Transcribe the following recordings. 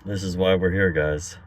This is why we're here, guys.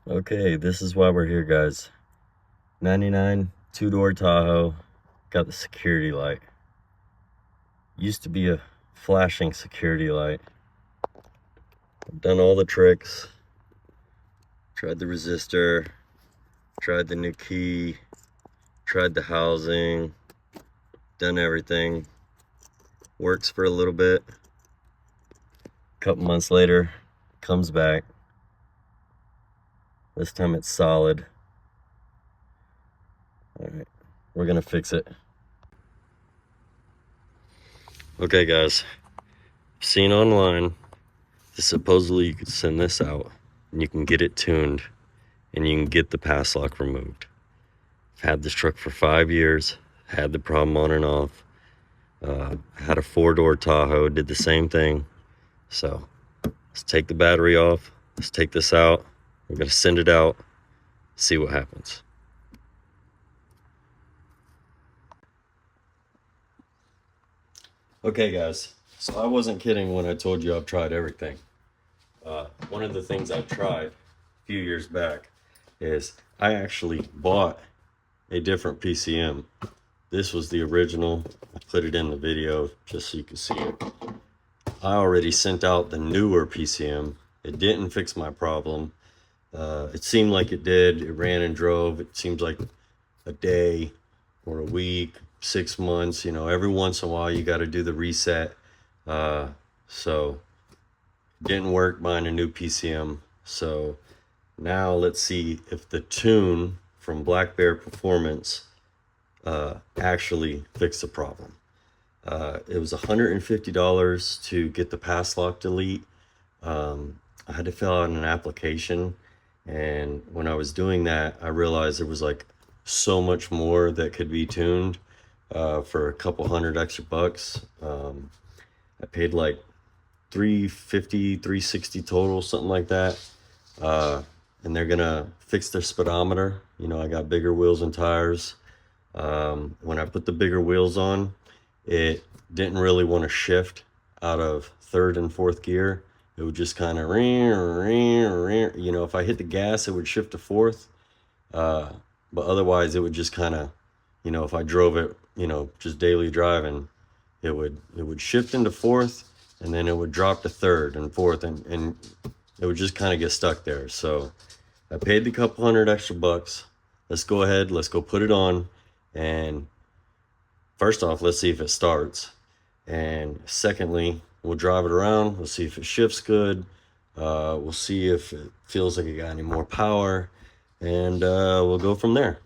Okay, this is why we're here, guys. 99 two-door Tahoe, got the security light. Used to be a flashing security light. I've done all the tricks. Tried the resistor, tried the new key, tried the housing, done everything. Works for a little bit. A couple months later, comes back. This time it's solid. All right, we're gonna fix it. Okay, guys, seen online, supposedly you could send this out and you can get it tuned and you can get the Passlock removed. I've had this truck for 5 years, had the problem on and off. Had a 4-door Tahoe, did the same thing. So let's take the battery off, let's take this out. We're gonna send it out, see what happens. Okay, guys, so I wasn't kidding when I told you I've tried everything. One of the things I tried a few years back is I actually bought a different PCM. This was the original. I put it in the video just so you can see it. I already sent out the newer PCM. It didn't fix my problem. It seemed like it did. It ran and drove. It seems like a day or a week, 6 months, you know, every once in a while you got to do the reset. So it didn't work buying a new PCM. So now let's see if the tune from Black Bear Performance actually fixed the problem. It was $150 to get the Passlock delete. I had to fill out an application, and when I was doing that, I realized there was like so much more that could be tuned for a couple hundred extra bucks. I paid like $350, $360 total, something like that. And they're gonna fix their speedometer. You know, I got bigger wheels and tires. When I put the bigger wheels on, it didn't really want to shift out of 3rd and 4th gear. It would just kind of you know, if I hit the gas, it would shift to 4th. But otherwise it would just kind of, you know, if I drove it, you know, just daily driving, it would shift into 4th, and then it would drop to 3rd and 4th, and it would just kind of get stuck there. So I paid the couple hundred extra bucks. Let's go ahead, let's go put it on, and first off, let's see if it starts, and secondly, we'll drive it around, we'll see if it shifts good, we'll see if it feels like it got any more power, and we'll go from there.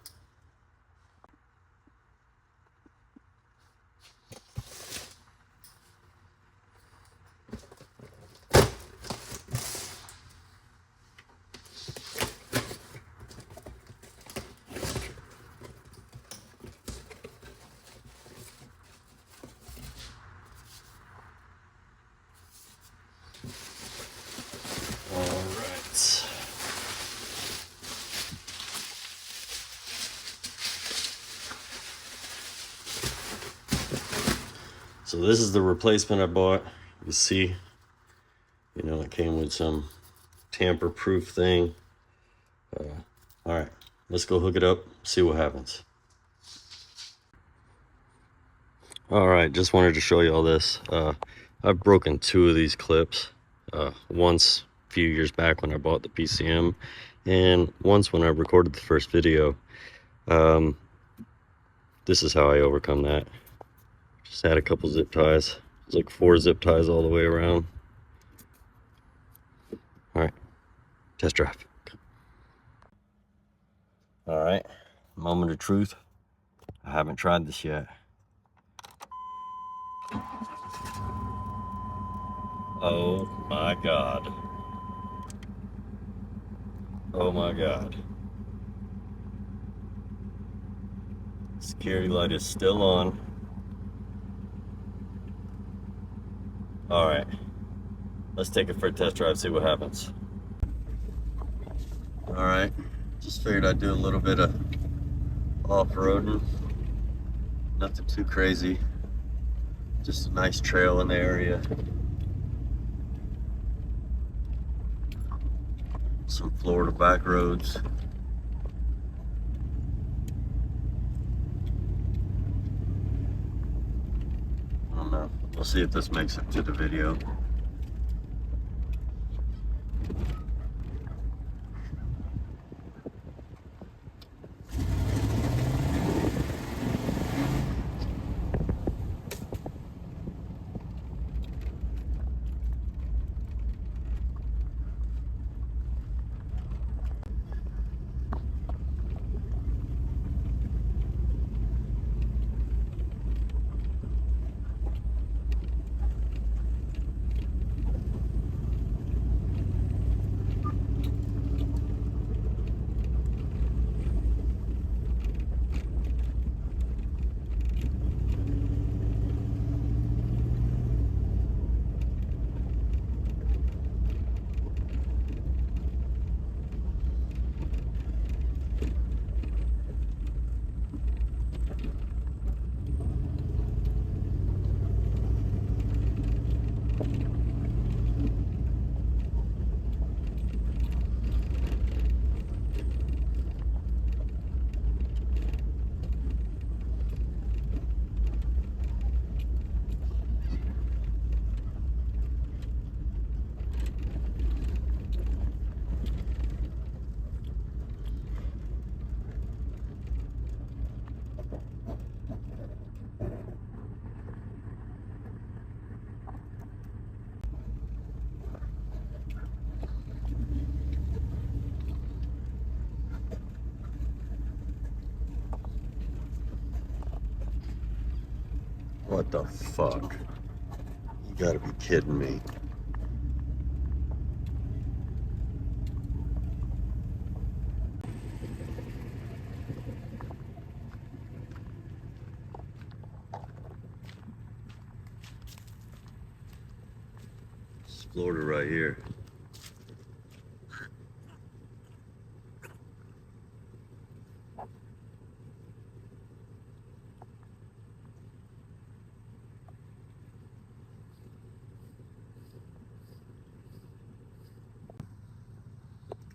So this is the replacement I bought. You see, you know, it came with some tamper-proof thing. All right, let's go hook it up, see what happens. All right, just wanted to show you all this. I've broken 2 of these clips. Once a few years back when I bought the PCM, and once when I recorded the first video. This is how I overcome that. Just add a couple zip ties. It's like 4 zip ties all the way around. All right, test drive. All right, moment of truth. I haven't tried this yet. Oh my God. Oh my God. Security light is still on. All right, let's take it for a test drive, see what happens. All right, just figured I'd do a little bit of off-roading. Nothing too crazy. Just a nice trail in the area. Some Florida back roads. I don't know. We'll see if this makes it to the video. What the fuck? You gotta be kidding me. It's Florida right here.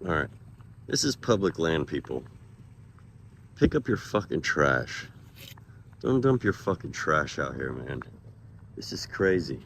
All right, this is public land, people. Pick up your fucking trash. Don't dump your fucking trash out here, man. This is crazy.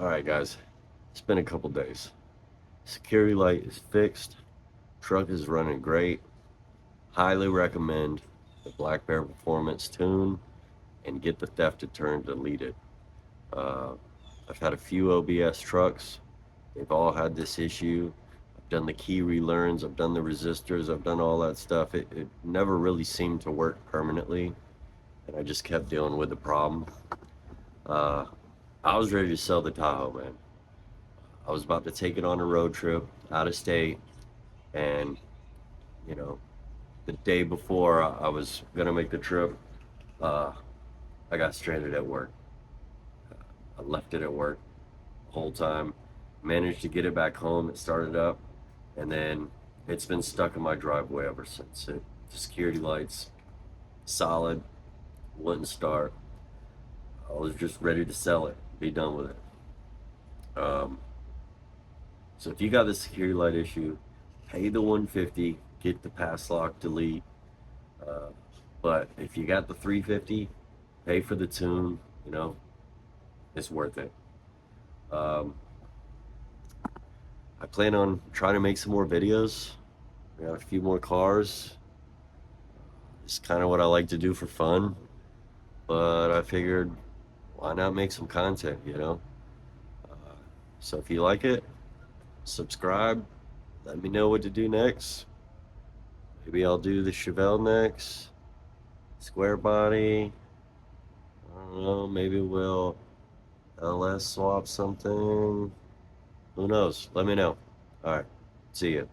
All right, guys, it's been a couple days. Security light is fixed. Truck is running great. Highly recommend the Black Bear Performance tune and get the theft deterrent deleted. I've had a few OBS trucks. They've all had this issue. I've done the key relearns. I've done the resistors. I've done all that stuff. It never really seemed to work permanently, and I just kept dealing with the problem. I was ready to sell the Tahoe, man. I was about to take it on a road trip out of state, and you know, the day before I was gonna make the trip, uh, I got stranded at work. I left it at work the whole time, managed to get it back home. It started up, and then it's been stuck in my driveway ever since. The security lights, solid, wouldn't start. I was just ready to sell it, be done with it. So if you got the security light issue, pay the 150, get the Passlock delete. Uh, but if you got the 350, pay for the tune. You know, it's worth it. Um, I plan on trying to make some more videos. I got a few more cars. It's kind of what I like to do for fun. But I figured, why not make some content, you know? Uh, so if you like it, subscribe. Let me know what to do next. Maybe I'll do the Chevelle next. Square body. I don't know. Maybe we'll LS swap something. Who knows? Let me know. All right. See you.